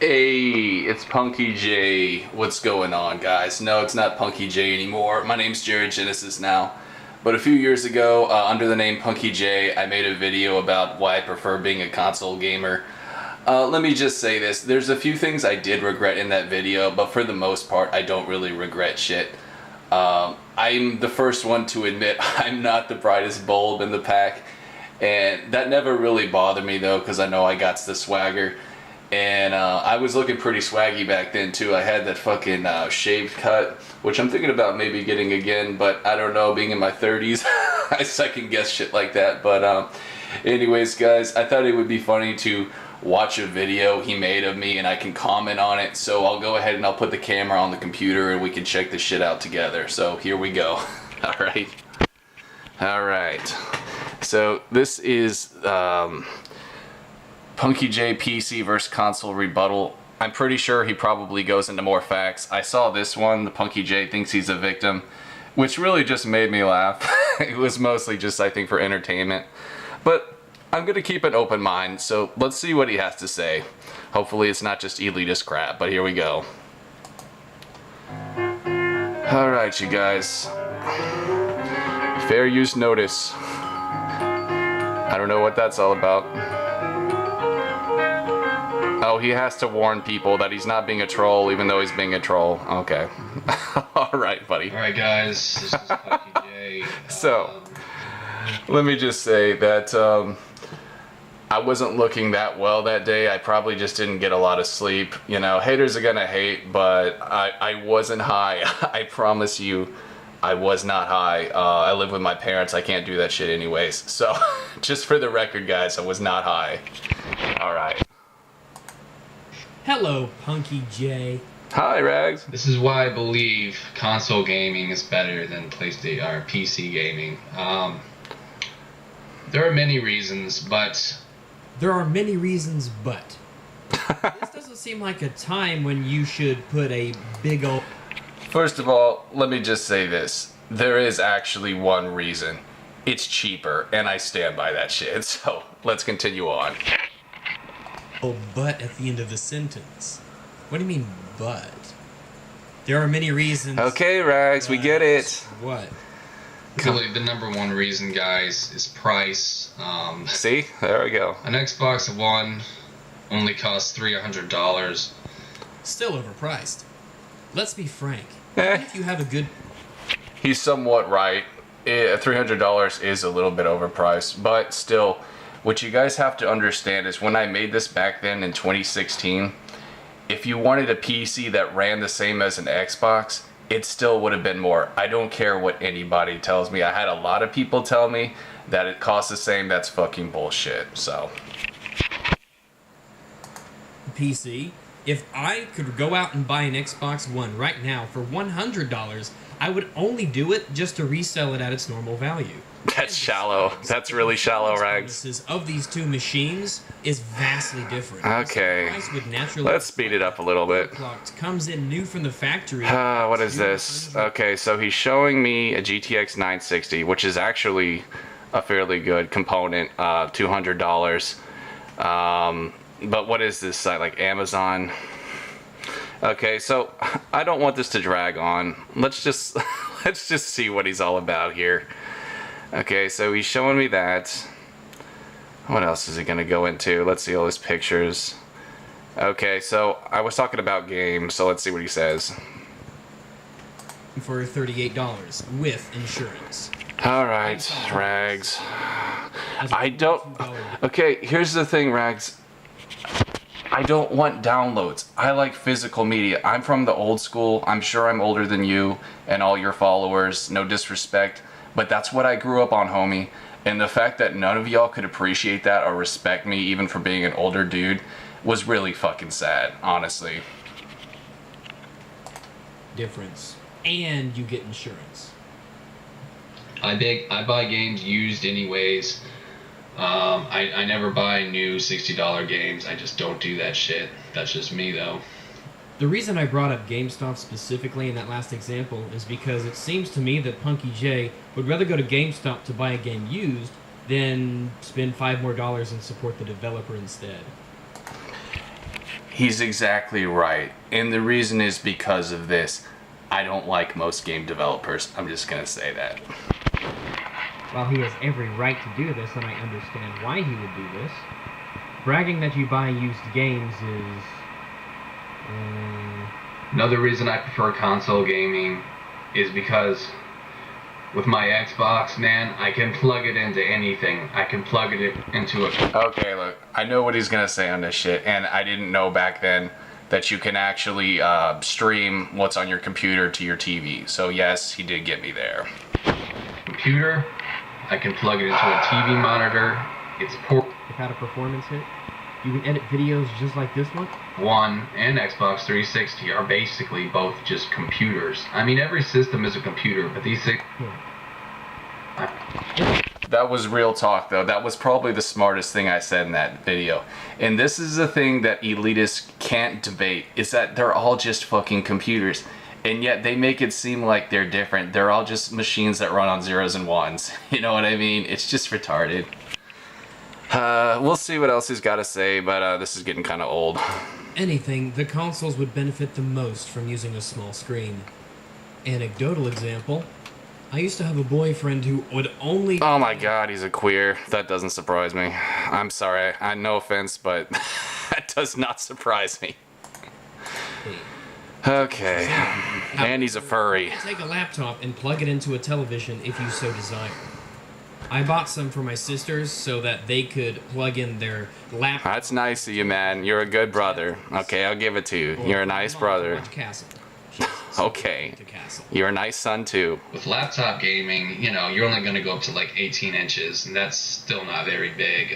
Hey, it's Punky J. What's going on, guys? No, it's not Punky J anymore. My name's Jared Genesis now. But a few years ago, under the name Punky J, I made a video about why I prefer being a console gamer. Let me just say this. There's a few things I did regret in that video, but for the most part, I don't really regret shit. I'm the first one to admit I'm not the brightest bulb in the pack. And that never really bothered me, though, because I know I got the swagger. And I was looking pretty swaggy back then too. I had that fucking shaved cut, which I'm thinking about maybe getting again, but I don't know, being in my 30s, I second guess shit like that. But anyways, guys, I thought it would be funny to watch a video he made of me and I can comment on it. So I'll go ahead and I'll put the camera on the computer and we can check the shit out together. So here we go. Alright. So this is Punky J PC versus console rebuttal. I'm pretty sure he probably goes into more facts. I saw this one, the Punky J thinks he's a victim, which really just made me laugh. It was mostly just, I think, for entertainment. But I'm going to keep an open mind, so let's see what he has to say. Hopefully it's not just elitist crap, but here we go. Alright, you guys. Fair use notice. I don't know what that's all about. Oh, he has to warn people that he's not being a troll, even though he's being a troll. Okay. Alright, buddy. Alright, guys. This is Punky J. So, let me just say that I wasn't looking that well that day. I probably just didn't get a lot of sleep. You know, haters are gonna hate, but I wasn't high. I promise you, I was not high. I live with my parents. I can't do that shit anyways. So, just for the record, guys, I was not high. Alright. Hello, Punky J. Hi, Rags. This is why I believe console gaming is better than PlayStation or PC gaming. There are many reasons, but There are many reasons, but this doesn't seem like a time when you should put a big old... First of all, let me just say this. There is actually one reason. It's cheaper, and I stand by that shit. So, let's continue on. but at the end of the sentence. What do you mean, but? There are many reasons. Okay, Rags, we get it. What? really the number one reason, guys, is price. See? There we go. An Xbox One only costs $300. Still overpriced. Let's be frank. Eh. Even if you have a good... He's somewhat right. $300 is a little bit overpriced, but still, what you guys have to understand is when I made this back then in 2016, if you wanted a PC that ran the same as an Xbox, it still would have been more. I don't care what anybody tells me. I had a lot of people tell me that it costs the same. That's fucking bullshit. So, PC, if I could go out and buy an Xbox One right now for $100, I would only do it just to resell it at its normal value. that's shallow. That's really shallow, Rags. Bonuses of these two machines is vastly different. Okay. The price would naturally Let's speed it up a little bit. clocked, comes in new from the factory. What is this? Okay, so he's showing me a GTX 960, which is actually a fairly good component, $200. But what is this site, like Amazon? Okay, so I don't want this to drag on. Let's just let's just see what he's all about here. Okay, so he's showing me that. What else is he gonna go into? Let's see all his pictures. Okay, so I was talking about games, so let's see what he says. For $38 with insurance. All right, Rags. As a I don't. $2 Okay, here's the thing, Rags. I don't want downloads. I like physical media. I'm from the old school. I'm sure I'm older than you and all your followers. No disrespect, but that's what I grew up on, homie. And the fact that none of y'all could appreciate that or respect me, even for being an older dude, was really fucking sad, honestly. difference. And you get insurance. I buy games used anyways. I never buy new $60 games. I just don't do that shit. That's just me, though. The reason I brought up GameStop specifically in that last example is because it seems to me that Punky J would rather go to GameStop to buy a game used than spend $5 more and support the developer instead. He's exactly right. And the reason is because of this. I don't like most game developers. I'm just going to say that. While he has every right to do this, and I understand why he would do this, bragging that you buy used games is... Another reason I prefer console gaming is because with my Xbox, man, I can plug it into anything. I can plug it into a... Okay, look, I know what he's gonna say on this shit, and I didn't know back then that you can actually stream what's on your computer to your TV. So yes, he did get me there. Computer, I can plug it into a TV monitor. It's port... Without a performance hit, you can edit videos just like this one. One and Xbox 360 are basically both just computers. I mean, every system is a computer, but these things... That was real talk, though. That was probably the smartest thing I said in that video. And this is the thing that elitists can't debate, is that they're all just fucking computers. And yet they make it seem like they're different. They're all just machines that run on zeros and ones. You know what I mean? It's just retarded. We'll see what else he's got to say, but this is getting kind of old. Anything, the consoles would benefit the most from using a small screen. Anecdotal example, I used to have a boyfriend who would only... Oh my god, he's a queer. That doesn't surprise me. I'm sorry. No offense, but that does not surprise me. Okay. And he's a furry. Take a laptop and plug it into a television if you so desire. I bought some for my sisters so that they could plug in their laptop. That's nice of you, man. You're a good brother. Okay, I'll give it to you. You're a nice brother. Okay. You're a nice son, too. With laptop gaming, you know, you're only going to go up to like 18 inches, and that's still not very big.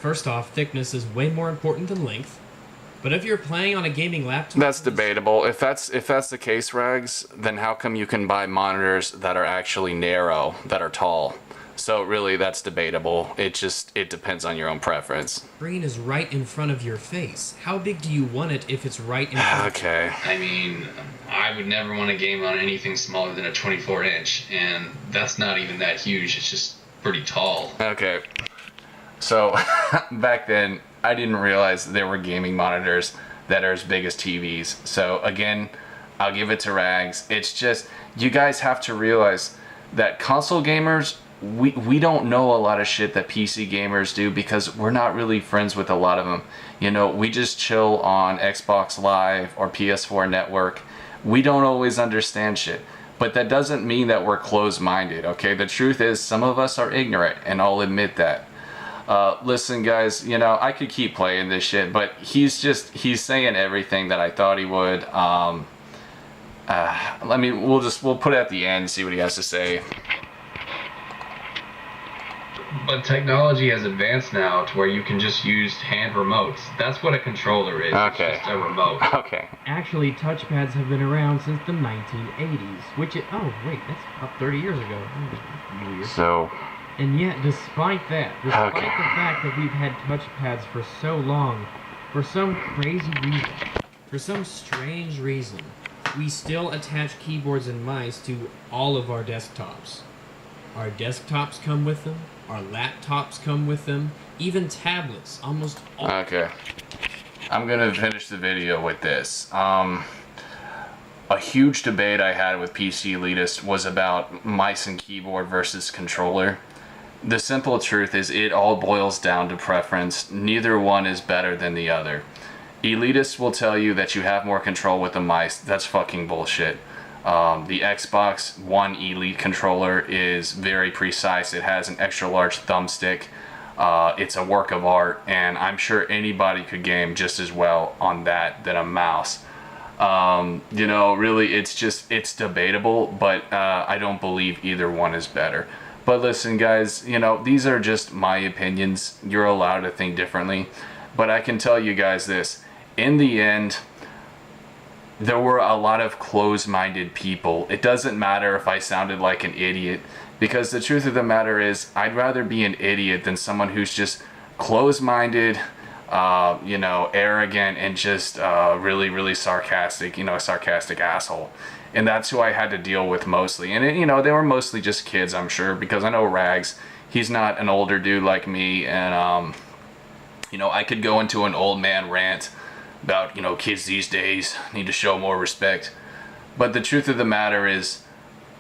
First off, thickness is way more important than length. But if you're playing on a gaming laptop... That's debatable. If that's the case, Rags, then how come you can buy monitors that are actually narrow, that are tall? So really, that's debatable. It depends on your own preference. Screen is right in front of your face. How big do you want it if it's right in front of you? Okay. I mean, I would never want to game on anything smaller than a 24-inch, and that's not even that huge. It's just pretty tall. Okay. So, back then, I didn't realize there were gaming monitors that are as big as TVs. So, again, I'll give it to Rags. It's just, you guys have to realize that console gamers... We don't know a lot of shit that PC gamers do because we're not really friends with a lot of them. You know, we just chill on Xbox Live or PS4 Network. We don't always understand shit. But that doesn't mean that we're closed-minded, okay? The truth is, some of us are ignorant, and I'll admit that. Listen, guys, you know, I could keep playing this shit, but he's saying everything that I thought he would. We'll put it at the end and see what he has to say. But technology has advanced now to where you can just use hand remotes. That's what a controller is. Okay. It's just a remote. Okay. Actually, touchpads have been around since the 1980s, oh wait, that's about 30 years ago. Weird. So. And yet, despite the fact that we've had touchpads for so long, for some crazy reason, for some strange reason, we still attach keyboards and mice to all of our desktops. Our desktops come with them. Our laptops come with them. Even tablets, almost all. Okay. I'm gonna finish the video with this. A huge debate I had with PC Elitist was about mice and keyboard versus controller. The simple truth is it all boils down to preference. Neither one is better than the other. Elitists will tell you that you have more control with a mice. That's fucking bullshit. The Xbox One Elite controller is very precise. It has an extra large thumbstick. It's a work of art, and I'm sure anybody could game just as well on that than a mouse. You know, really, it's debatable, but I don't believe either one is better. But listen, guys, you know, these are just my opinions. You're allowed to think differently. But I can tell you guys this. In the end, there were a lot of closed-minded people. It doesn't matter if I sounded like an idiot, because the truth of the matter is, I'd rather be an idiot than someone who's just closed-minded, you know, arrogant, and just really, really sarcastic, you know, a sarcastic asshole. And that's who I had to deal with mostly. And, you know, they were mostly just kids, I'm sure, because I know Rags, he's not an older dude like me, and, you know, I could go into an old man rant about, you know, kids these days need to show more respect. But the truth of the matter is,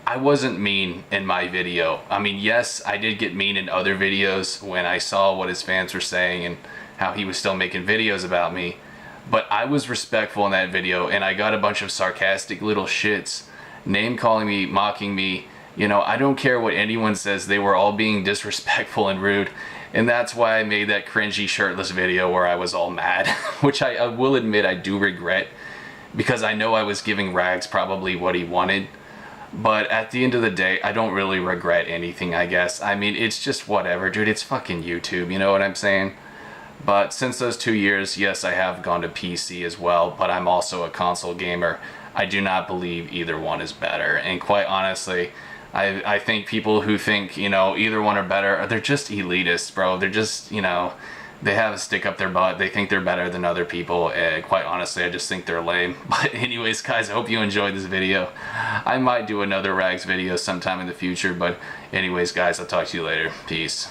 I wasn't mean in my video. I mean, yes, I did get mean in other videos when I saw what his fans were saying and how he was still making videos about me. But I was respectful in that video, and I got a bunch of sarcastic little shits, name calling me, mocking me. You know, I don't care what anyone says, they were all being disrespectful and rude. And that's why I made that cringy shirtless video where I was all mad, which I will admit I do regret, because I know I was giving Rags probably what he wanted. But at the end of the day, I don't really regret anything, I guess. I mean, it's just whatever, dude. It's fucking YouTube, you know what I'm saying? But since those 2 years, yes, I have gone to PC as well, but I'm also a console gamer. I do not believe either one is better. And quite honestly, I think people who think, you know, either one are better, they're just elitists, bro. They're just, you know, they have a stick up their butt. They think they're better than other people. And quite honestly, I just think they're lame. But anyways, guys, I hope you enjoyed this video. I might do another Rags video sometime in the future. But anyways, guys, I'll talk to you later. Peace.